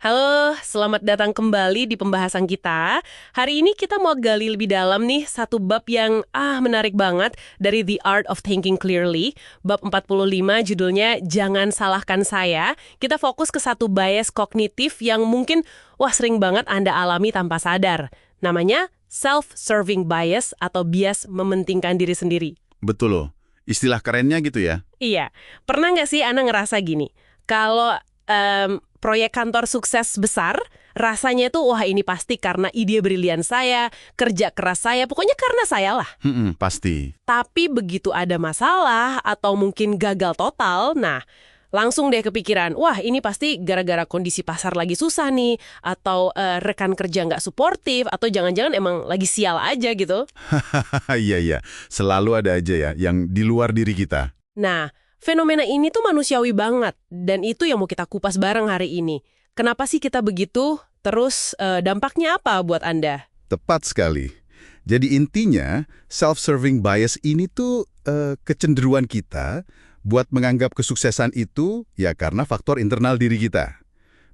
Halo, selamat datang kembali di pembahasan kita. Hari ini kita mau gali lebih dalam nih satu bab yang menarik banget dari The Art of Thinking Clearly. Bab 45 judulnya Jangan Salahkan Saya. Kita fokus ke satu bias kognitif yang mungkin sering banget Anda alami tanpa sadar. Namanya self-serving bias atau bias mementingkan diri sendiri. Betul loh. Istilah kerennya gitu ya. Iya, pernah nggak sih Anda ngerasa gini? Kalau proyek kantor sukses besar, rasanya tuh wah ini pasti karena ide brilian saya, kerja keras saya, pokoknya karena saya lah. Pasti. Tapi begitu ada masalah atau mungkin gagal total, nah langsung deh kepikiran, wah ini pasti gara-gara kondisi pasar lagi susah nih, atau rekan kerja nggak suportif, atau jangan-jangan emang lagi sial aja gitu. Iya. Selalu ada aja ya yang di luar diri kita. Nah, fenomena ini tuh manusiawi banget, dan itu yang mau kita kupas bareng hari ini. Kenapa sih kita begitu? Terus dampaknya apa buat Anda? Tepat sekali. Jadi intinya, self-serving bias ini tuh kecenderungan kita buat menganggap kesuksesan itu ya karena faktor internal diri kita.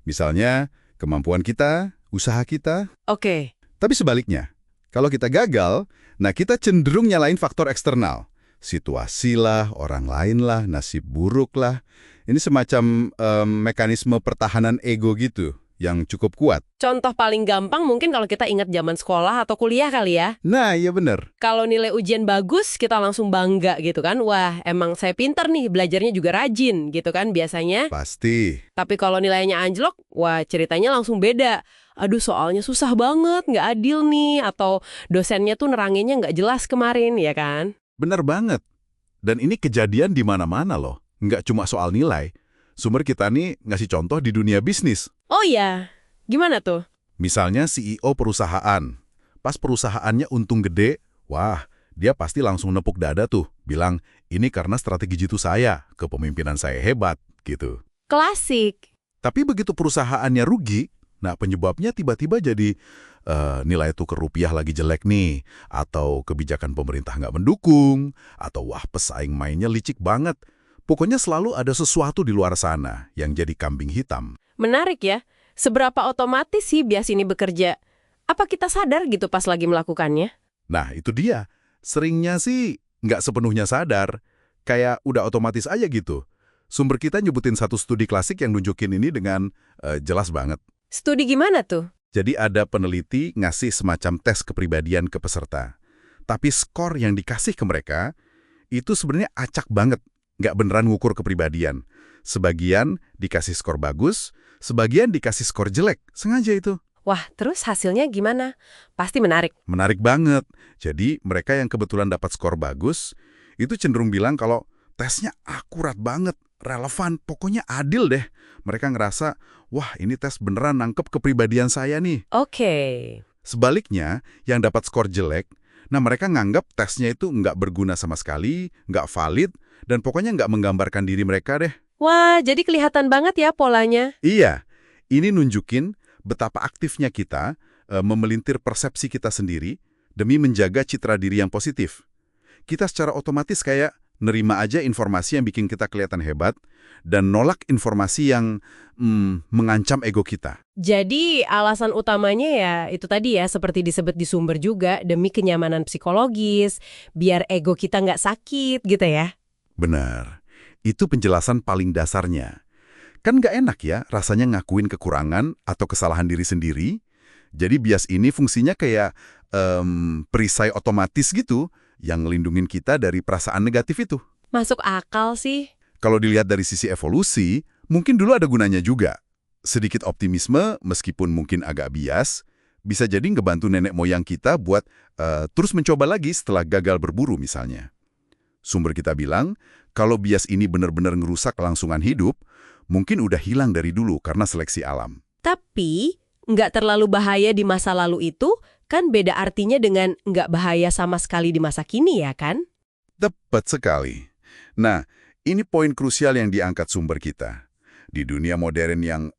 Misalnya, kemampuan kita, usaha kita. Oke. Tapi sebaliknya, kalau kita gagal, nah kita cenderung nyalain faktor eksternal. Situasi lah, orang lain lah, nasib buruk lah. Ini semacam mekanisme pertahanan ego gitu, yang cukup kuat. Contoh paling gampang mungkin kalau kita ingat zaman sekolah atau kuliah kali ya. Nah, iya bener. Kalau nilai ujian bagus, kita langsung bangga gitu kan. Wah, emang saya pintar nih, belajarnya juga rajin gitu kan biasanya. Pasti. Tapi kalau nilainya anjlok, wah ceritanya langsung beda. Aduh soalnya susah banget, nggak adil nih. Atau dosennya tuh neranginnya nggak jelas kemarin, ya kan? Bener banget. Dan ini kejadian di mana-mana loh. Nggak cuma soal nilai. Sumber kita nih ngasih contoh di dunia bisnis. Oh iya, gimana tuh? Misalnya CEO perusahaan. Pas perusahaannya untung gede, wah, dia pasti langsung nepuk dada tuh. Bilang, ini karena strategi jitu saya, kepemimpinan saya hebat, gitu. Klasik. Tapi begitu perusahaannya rugi, nah penyebabnya tiba-tiba jadi nilai tukar rupiah lagi jelek nih, atau kebijakan pemerintah nggak mendukung, atau wah pesaing mainnya licik banget. Pokoknya selalu ada sesuatu di luar sana yang jadi kambing hitam. Menarik ya. Seberapa otomatis sih bias ini bekerja? Apa kita sadar gitu pas lagi melakukannya? Nah itu dia, seringnya sih nggak sepenuhnya sadar, kayak udah otomatis aja gitu. Sumber kita nyebutin satu studi klasik yang nunjukin ini dengan jelas banget. Studi gimana tuh? Jadi ada peneliti ngasih semacam tes kepribadian ke peserta. Tapi skor yang dikasih ke mereka, itu sebenarnya acak banget. Nggak beneran ngukur kepribadian. Sebagian dikasih skor bagus, sebagian dikasih skor jelek. Sengaja itu. Wah, terus hasilnya gimana? Pasti menarik. Menarik banget. Jadi mereka yang kebetulan dapat skor bagus, itu cenderung bilang kalau tesnya akurat banget, relevan, pokoknya adil deh. Mereka ngerasa, wah ini tes beneran nangkep kepribadian saya nih. Oke. Sebaliknya, yang dapat skor jelek, nah mereka nganggap tesnya itu nggak berguna sama sekali, nggak valid, dan pokoknya nggak menggambarkan diri mereka deh. Wah, jadi kelihatan banget ya polanya. Iya, ini nunjukin betapa aktifnya kita memelintir persepsi kita sendiri demi menjaga citra diri yang positif. Kita secara otomatis kayak nerima aja informasi yang bikin kita kelihatan hebat dan nolak informasi yang mengancam ego kita. Jadi alasan utamanya ya itu tadi ya seperti disebut di sumber juga demi kenyamanan psikologis, biar ego kita nggak sakit gitu ya. Benar, itu penjelasan paling dasarnya. Kan nggak enak ya rasanya ngakuin kekurangan atau kesalahan diri sendiri. Jadi bias ini fungsinya kayak perisai otomatis gitu yang ngelindungin kita dari perasaan negatif itu. Masuk akal sih. Kalau dilihat dari sisi evolusi, mungkin dulu ada gunanya juga. Sedikit optimisme, meskipun mungkin agak bias, bisa jadi ngebantu nenek moyang kita buat terus mencoba lagi setelah gagal berburu misalnya. Sumber kita bilang, kalau bias ini benar-benar ngerusak kelangsungan hidup, mungkin udah hilang dari dulu karena seleksi alam. Tapi nggak terlalu bahaya di masa lalu itu kan beda artinya dengan nggak bahaya sama sekali di masa kini ya kan? Tepat sekali. Nah, ini poin krusial yang diangkat sumber kita. Di dunia modern yang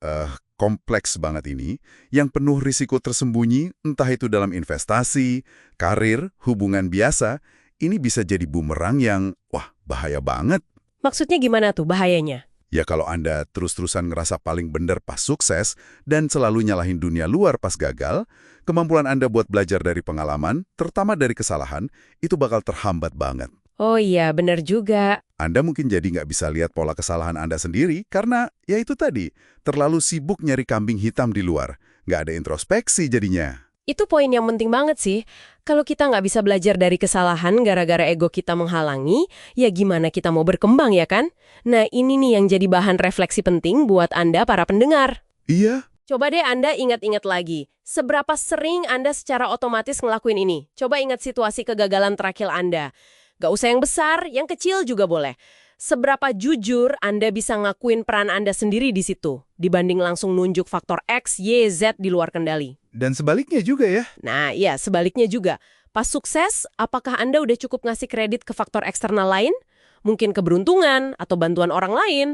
kompleks banget ini, yang penuh risiko tersembunyi, entah itu dalam investasi, karir, hubungan biasa, ini bisa jadi bumerang yang, wah, bahaya banget. Maksudnya gimana tuh bahayanya? Ya kalau Anda terus-terusan ngerasa paling benar pas sukses dan selalu nyalahin dunia luar pas gagal, kemampuan Anda buat belajar dari pengalaman, terutama dari kesalahan, itu bakal terhambat banget. Oh iya, benar juga. Anda mungkin jadi nggak bisa lihat pola kesalahan Anda sendiri karena, ya itu tadi, terlalu sibuk nyari kambing hitam di luar. Nggak ada introspeksi jadinya. Itu poin yang penting banget sih. Kalau kita nggak bisa belajar dari kesalahan gara-gara ego kita menghalangi, ya gimana kita mau berkembang ya kan? Nah ini nih yang jadi bahan refleksi penting buat Anda para pendengar. Iya, Coba deh Anda ingat-ingat lagi, seberapa sering Anda secara otomatis ngelakuin ini? Coba ingat situasi kegagalan terakhir Anda. Gak usah yang besar, yang kecil juga boleh. Seberapa jujur Anda bisa ngakuin peran Anda sendiri di situ, dibanding langsung nunjuk faktor X, Y, Z di luar kendali. dan sebaliknya juga ya. Nah, iya, sebaliknya juga. Pas sukses, apakah Anda udah cukup ngasih kredit ke faktor eksternal lain? Mungkin keberuntungan atau bantuan orang lain?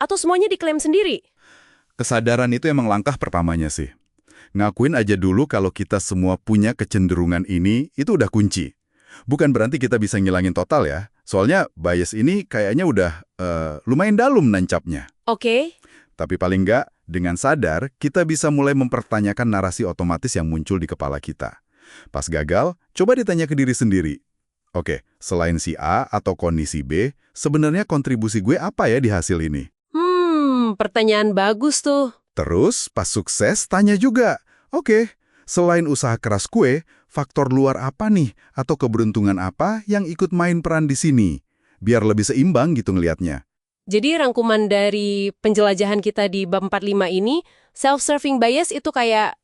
Atau semuanya diklaim sendiri? Kesadaran itu emang langkah pertamanya sih. Ngakuin aja dulu kalau kita semua punya kecenderungan ini, itu udah kunci. Bukan berarti kita bisa ngilangin total ya. Soalnya bias ini kayaknya udah lumayan dalam nancapnya. Oke. Tapi paling nggak, dengan sadar, kita bisa mulai mempertanyakan narasi otomatis yang muncul di kepala kita. Pas gagal, coba ditanya ke diri sendiri. Oke, selain si A atau kondisi B, sebenarnya kontribusi gue apa ya di hasil ini? Pertanyaan bagus tuh. Terus, pas sukses, tanya juga. Oke, selain usaha keras gue, faktor luar apa nih? Atau keberuntungan apa yang ikut main peran di sini? Biar lebih seimbang gitu ngelihatnya. Jadi rangkuman dari penjelajahan kita di bab 45 ini, self-serving bias itu kayak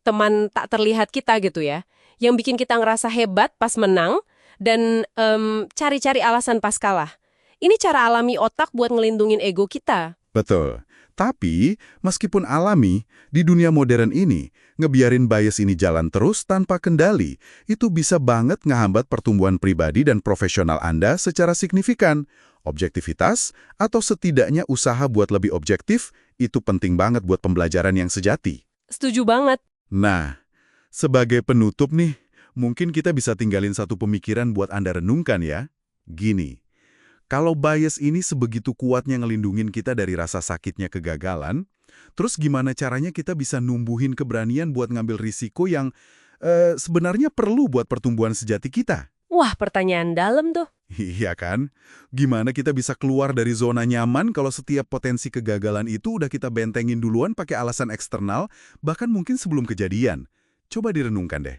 teman tak terlihat kita gitu ya. Yang bikin kita ngerasa hebat pas menang dan cari-cari alasan pas kalah. Ini cara alami otak buat ngelindungin ego kita. Betul. Tapi, meskipun alami, di dunia modern ini, ngebiarin bias ini jalan terus tanpa kendali, itu bisa banget ngehambat pertumbuhan pribadi dan profesional Anda secara signifikan. Objektivitas, atau setidaknya usaha buat lebih objektif, itu penting banget buat pembelajaran yang sejati. Setuju banget. Nah, sebagai penutup nih, mungkin kita bisa tinggalin satu pemikiran buat Anda renungkan ya. Gini, kalau bias ini sebegitu kuatnya ngelindungin kita dari rasa sakitnya kegagalan, terus gimana caranya kita bisa numbuhin keberanian buat ngambil risiko yang sebenarnya perlu buat pertumbuhan sejati kita? Wah, pertanyaan dalam tuh. Iya kan? Gimana kita bisa keluar dari zona nyaman kalau setiap potensi kegagalan itu udah kita bentengin duluan pakai alasan eksternal, bahkan mungkin sebelum kejadian? Coba direnungkan deh.